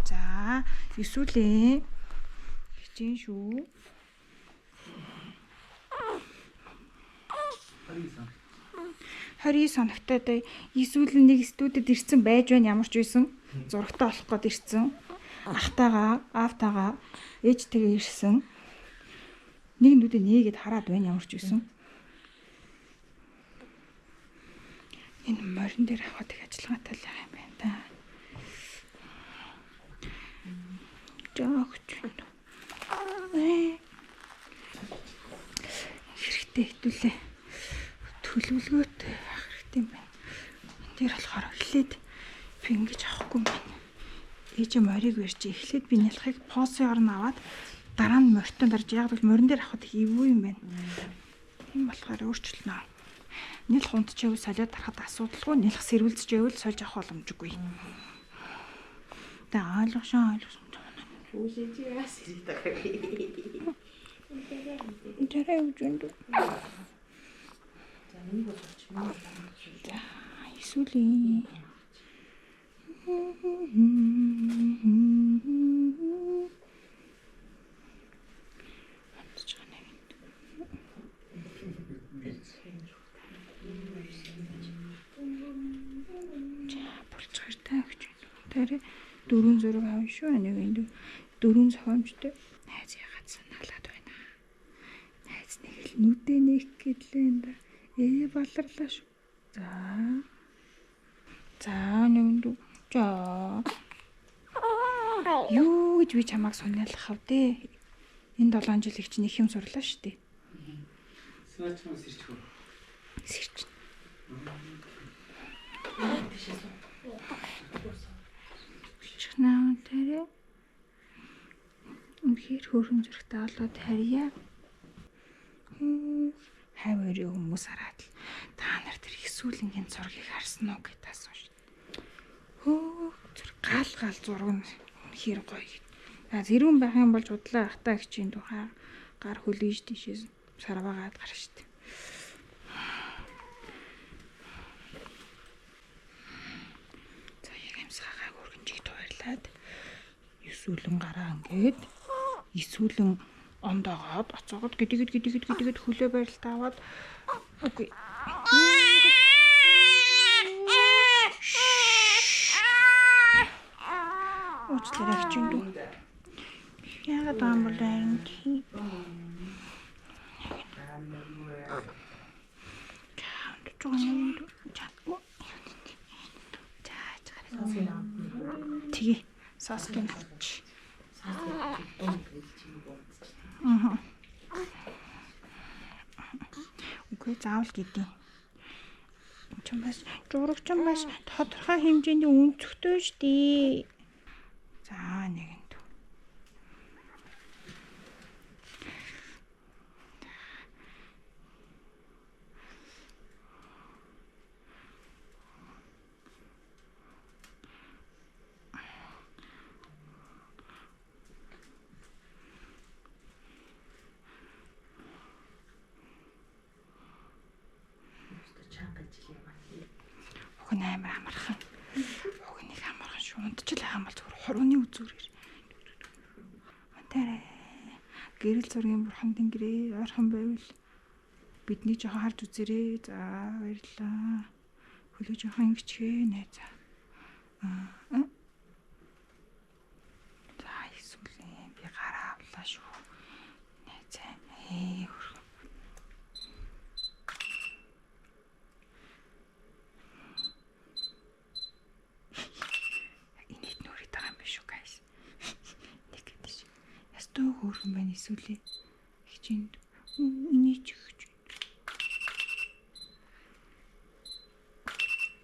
За, эсвэл хичээн шүү. 29 хоногтой эсвэл нэг студид ирсэн байж байна ямар ч байсан. Зурагтай болох гээд ирсэн. Ахтайгаа, аавтайгаа ээжтэйгээ ирсэн. Нэг нүдэ нээгээд хараад байна ямар ч байсан. Энэ морин дээр аваад их ажиллагаатай л юм байна да. Жогч. Хэрэгтэй хэвтүүлээ. Төлөвлөгөөтэй авах хэрэгтэй юм байна. Тэр болохоор эхлээд би ингэж авахгүй байна. Ээж морийг барьж эхлээд би нялхыг посын орн аваад дараа нь морьтон дарж яг л морин дээр авахд эвгүй юм байна. Тийм болохоор өөрчлөлнө. Нялх унтчихвэл солиод тарахад асуудалгүй, нялх сэрүүлцчихвэл сольж авах боломжгүй. Тэ ойлгосон. Үгүй чи яас ирэх тахаа. Тэрэ үжинд. За нэг болооч мөн. За эсвэл тэр дөрөв зураг авна шүү. Нэг энэ дөрөв зохиомжтой найз ягаад санаалаад байна. Найз нэг л нүдэ нэг гэдлээ энэ. Баларлаа шүү. За нэг за юу гэж би чамайг сониалах вэ? Энэ 7 жил их чинь их юм сурлаа шүү дээ. Сүүчмэс ирчихв. Сэрч. Чнаа тэрэ. Үнэхээр хөөрхөн зөрөгтэй болоод харьяа. Хайварын хүмүүс хараад л та нар тэр их сүүлэнгийн зургийг харсан уу гэж асууж шүү. Хөө зүр гал зураг нь үнэхээр гоё. Зэрүүн байх юм болж удлаа ахтаа гिचийн тухай гар хөлөж тийшээс сарваагаад гарна шүү дээ. За яг амсгаагаа өргөнжийг туурлаад эсвэл гараа ингээд эсвэл ондоогоод оцоогод гэдэгэд хөлөө барилт аваад үгүй. Уучлаарай хичээнд. Яагаад юм бол харин тий. Тэгээ саскин авч. Үгүй заавал гэдэг. Чамбас журагч бас тодорхой хэмжээний өнцгтэй шүү дээ. За нэгэн. Хүн амар амархан. Уг нэг амархан шүү. Унтчил хаамал зүгээр хурууны үзүүрээр. Монтарэ. Гэрэл зургийн бурхан тэнгэрээ ойрхон байвал бидний жоохон харж үзээрэй. За баярлаа. Хөлөө жоохон ингэчгээ нэ. За эсвэл би гараа авлаа шүү. Нэ за. Хөөрхөн байна эсвэл хичээнд инээч гэж.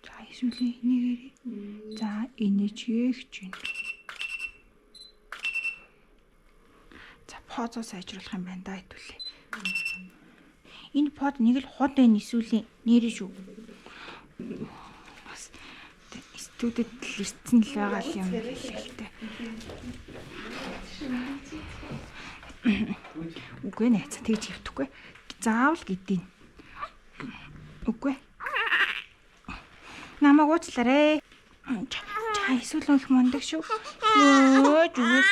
За эсвэл инээгээрээ. За инээч хичээнд. За позоо сайжруулах юм байна да хэвлээ. Энэ под нэг л хот байна эсвэл нэрээ шүү. Бас студид л ирсэн л байгаа юм хэлтэй. Үгүй нэ тэгж хөвтөхгүй. Заавал гэдгийг. Үгүй. Намайг уучлаарай. За эсвэл их мундаг шүү. Өө зүгээр.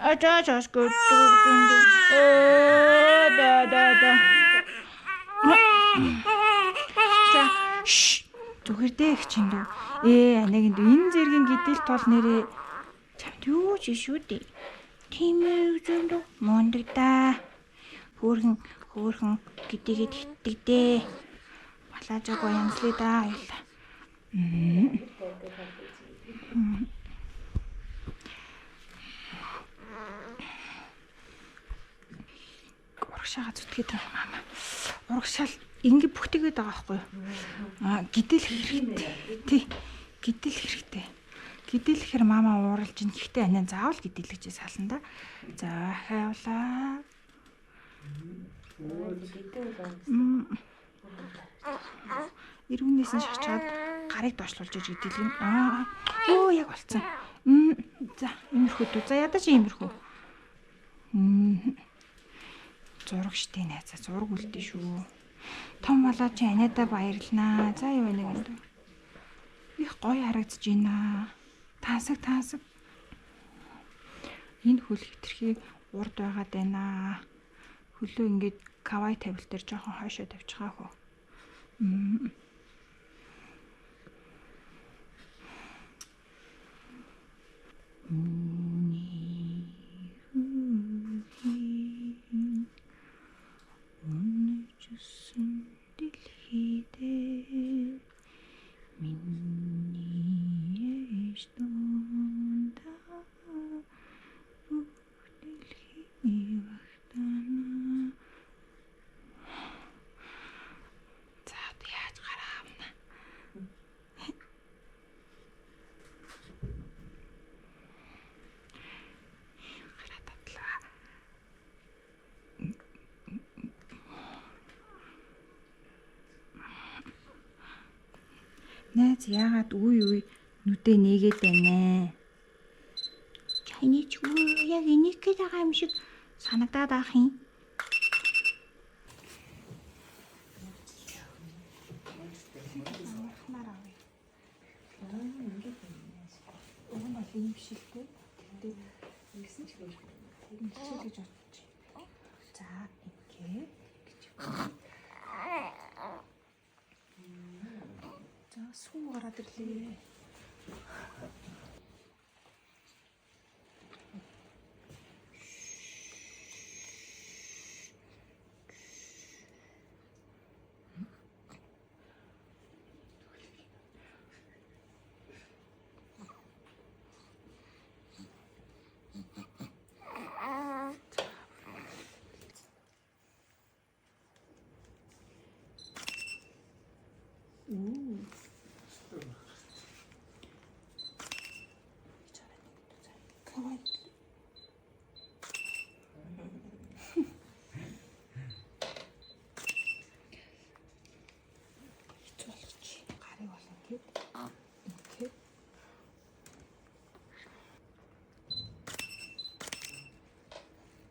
Ажаа скот. Да. За зүгээр дээ их чинь дөө. Анагинд энэ зэргийн гидэл тол нэрээ чамд юу ч шүү дээ. Тийм ээ зөндөө мундаг да. Хөөрхөн гэдийгэд хитдэг дээ. Балаажаагүй янзлаа да ойлаа. Урагшаага зүтгээд байгаа маа. Урагшаал ингэ бүхтэйгээд байгаа байхгүй юу? Гидэл хэрэгтэй. Тий. Гидэл хэрэгтэй. Гидэлэхэр мама ууралж ин гэхдээ анаа заавал гидэлгчээ сална да. За хайвлаа. Ирүүнээс нь шачаад гарыг доошлуулж иж гидэлгэн. Оо яг болцсон. За иймэрхүү дүү. За ядаж иймэрхүү. Зураг штий найзаа зураг үлдээ шүү. Том болоо чи анадаа баярлнаа. За юу нэг юм. Их гоё харагдаж байна. Таасаг. Энэ хөл хитрхи урд байгаад байна. Хөлөө ингээд кавай тавил дээр жоохон хойшоо тавьчихаа хөө. Найз яагаад үе нүдэ нээгээд байна? Чайны ч яг энийг гээд байгаа юм шиг санагдаад ах юм. Уг нь бол юм биш л дээ. Тэгтээ ингэсэн ч гэж бодчих. За ингээд гэж. За сүү гараад ирлээ.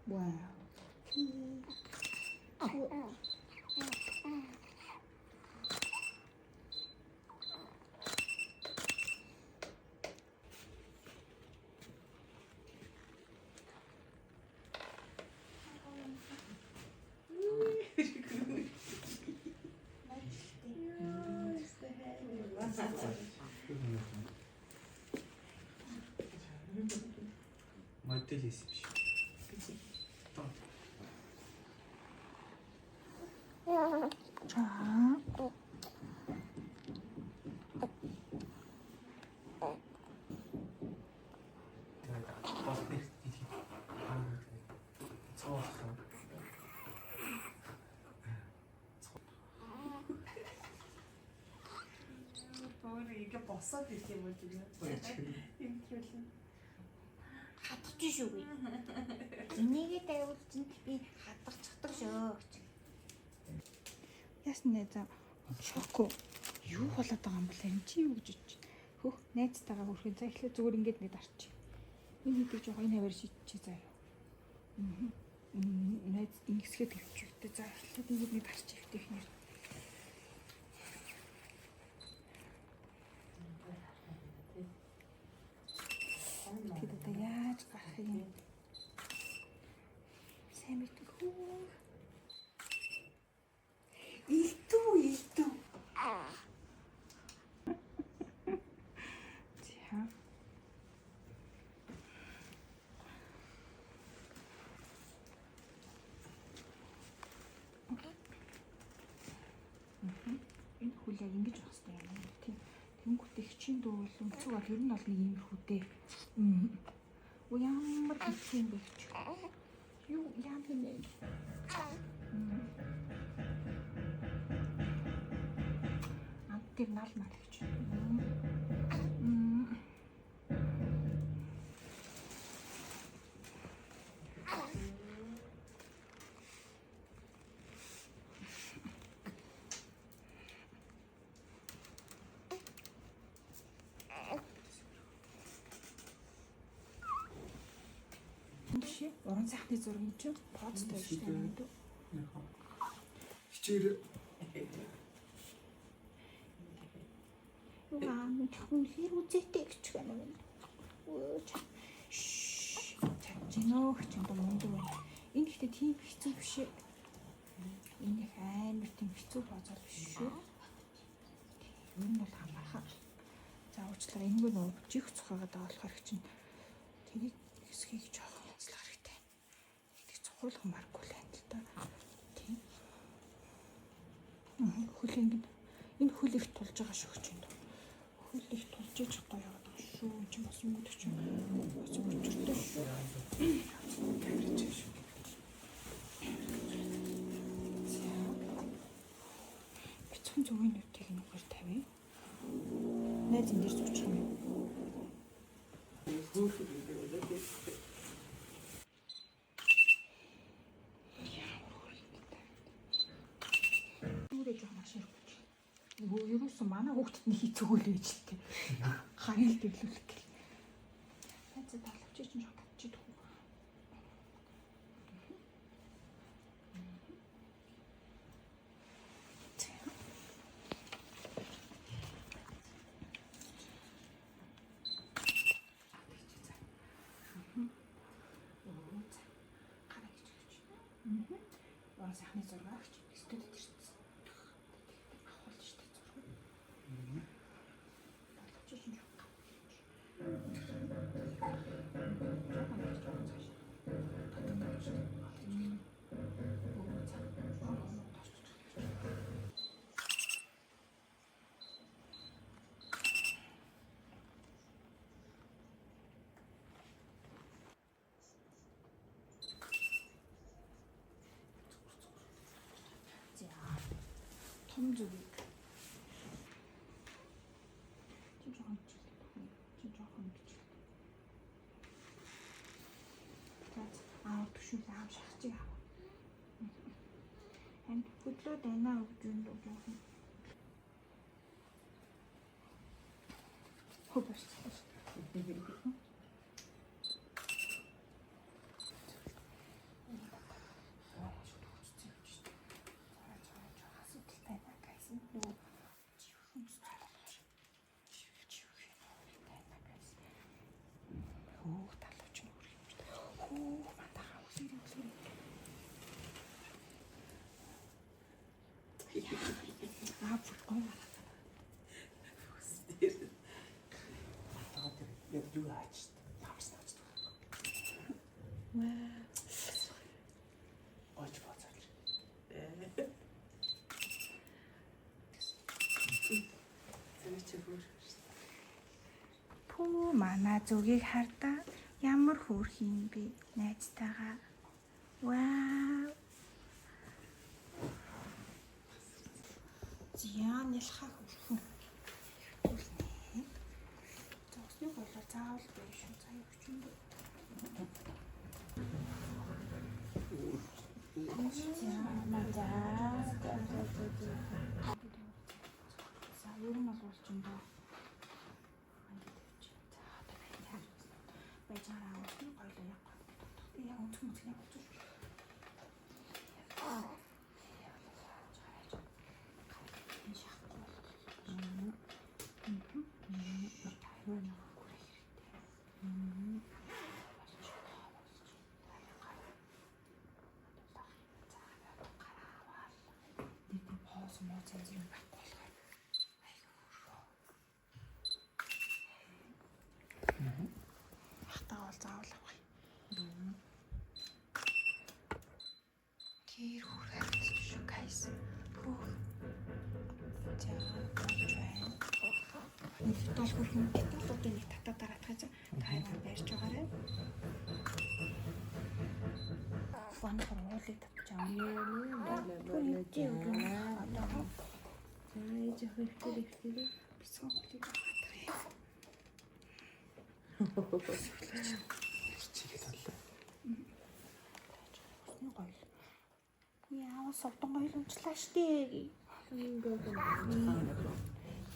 Wow. Модель есть вообще. 이게 버섯 이렇게 뭐지냐? 이렇게 Хатчих шүү гээ. Энийгээ тавьвал чинь би хатах чатах шүү. Яасан нэ за шоко. Юу болоод байгаа юм бол энэ чи юу гэж бодчих. Хөх найзтайгаа хүрхэн за эхлээ зүгээр ингээд нэг дарчих. Энэ хэдий жоо энэ хавар шийдчихээ заа юу. Найз ингэсгээд тавьчихвээ. За эхлээд ингээд нэг дарчих ихтэй ихнэр. бол яг ингэж байх хэрэгтэй юм. Тийм. Тэнгүүтээ хичээн дүү бол өнцөг бол ер нь бол нэг иймэрхүү дээ. Ямар хэцүү юм бэ гэж. Юу яа гэнэ. Тэр нал мал гэж. Чи уран сайхны зургийн чинь позтой шүү дээ. Хичээр Нэг хүнээр үзээтэй гэж байна. Чанжиноо чинь мундаг байна. Энэ ихтэй тийм хэцүү биш. Энэ их амар тийм хэцүү бозол биш шүү. Энэ бол хамаархаа. За уучлаарай энэгүй нөө чих цухагаад байгаа болохоор чинь тэрийг хэсгийг жоох онцлох хэрэгтэй. Тэг цухуулгамааргүй л байна л да. Тийм. Хүлэн энэ хөл их тулж байгаа шүү чинь. Хөл их тулж иж гоё яваад байгаа шүү. Чи бас юм уу ч юм. Бас өчөртэй шүү. Бицэн зөвийн нүдийг нүгээр тавь. Найз энэ дээр зурчих юм. Нүрэ жоох маш ирэх. Ерөөсөн манай хүүхдэд нэг хэцүүгөл байж л тээ. Харин л дэглүүлэх гэл. Найзад талавч чинь жоох татчих. Уран сайхны зураг студид ирсэн. Авах шүү дээ зураг. Чи чинь юу? Том зүгийг чи жоохон гэж. Түшүүл аав шахчих аав. Энд хөдлөөд байна гэж юм доо жоохон. Хөөс. Пүү манай зүгийг хардаа ямар хөөрх юм бэ найзтайгаа. Вау. Зян ялхах хөөрхөн. Зосныг болоо заавал байх шүү. Заяа өчөн бэ. За ер нь бол болж юм даа. Байжаараа өчнө гоёлоо яг. Яг өнцг мөцгний болж шүү. Заавал авах юм. Гэр хүрээд шүү гайс. За Дол хөрхөн деталуудыг нэг татаа дараах гэж таймер барьж байгаарай. Фонхор уулыг татчих аа. Ай жоо ихтэй. Бисгон уулыг татах. Чигээ таллаа. Усны гоёл. Яа, совдон гоёл унчлаа штэ.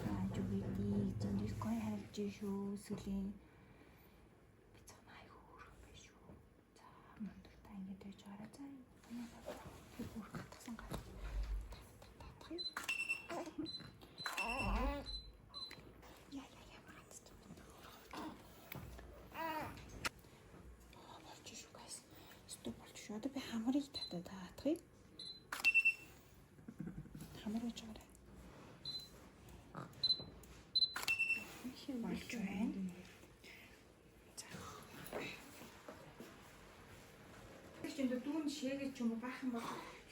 Аа, жугийди зөндөл гой харж шүү сүлийн. Бицэн айгуур биш шүү. За, мандалта ингэж байж байгаа. За, энэ бүр хатсан гал. Татах юм. Яа, маргац. Болж шүү guys. Стоп болж шүү. Одоо би хамрыг татаад таах юм. Хамар гэж байгаа. Болж байна. За. Тэгчэнд дүүн шээгээд ч юм уу баахан бол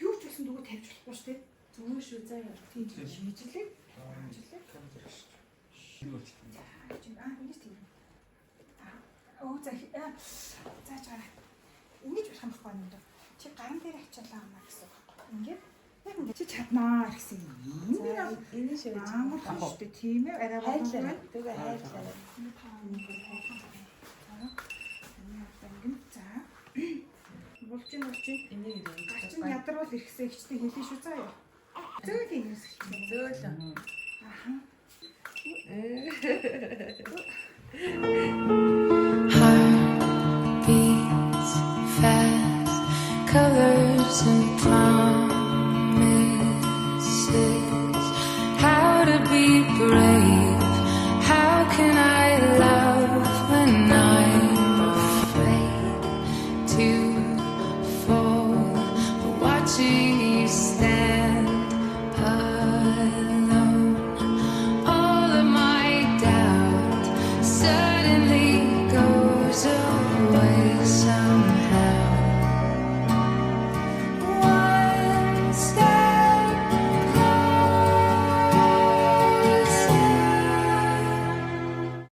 юу ч болсон дүүгээ тавьж болохгүй шүү дээ. Зүгээр шүү заяа. Тийм шийдлээ. Шийдлээ. Ингэж тийм. Оо за жаа. Ингэж болох юм байхгүй юм даа. Чи ган дээр ачаалаа гэнэ гэсэн үг байхгүй. Ингээд яг ингэ чи чаднаа гэсэн юм. Энэ шиг амар шүү дээ. Тийм ээ. Арай хайлаа. Тэгээ хайлаа. Энэ тааны хайлаа. За. Булчин Энийг гарчин ядарвал ирэхсээ ихтэй хэлээ шүү заа юу. Зөөл юм зөөл. Аха.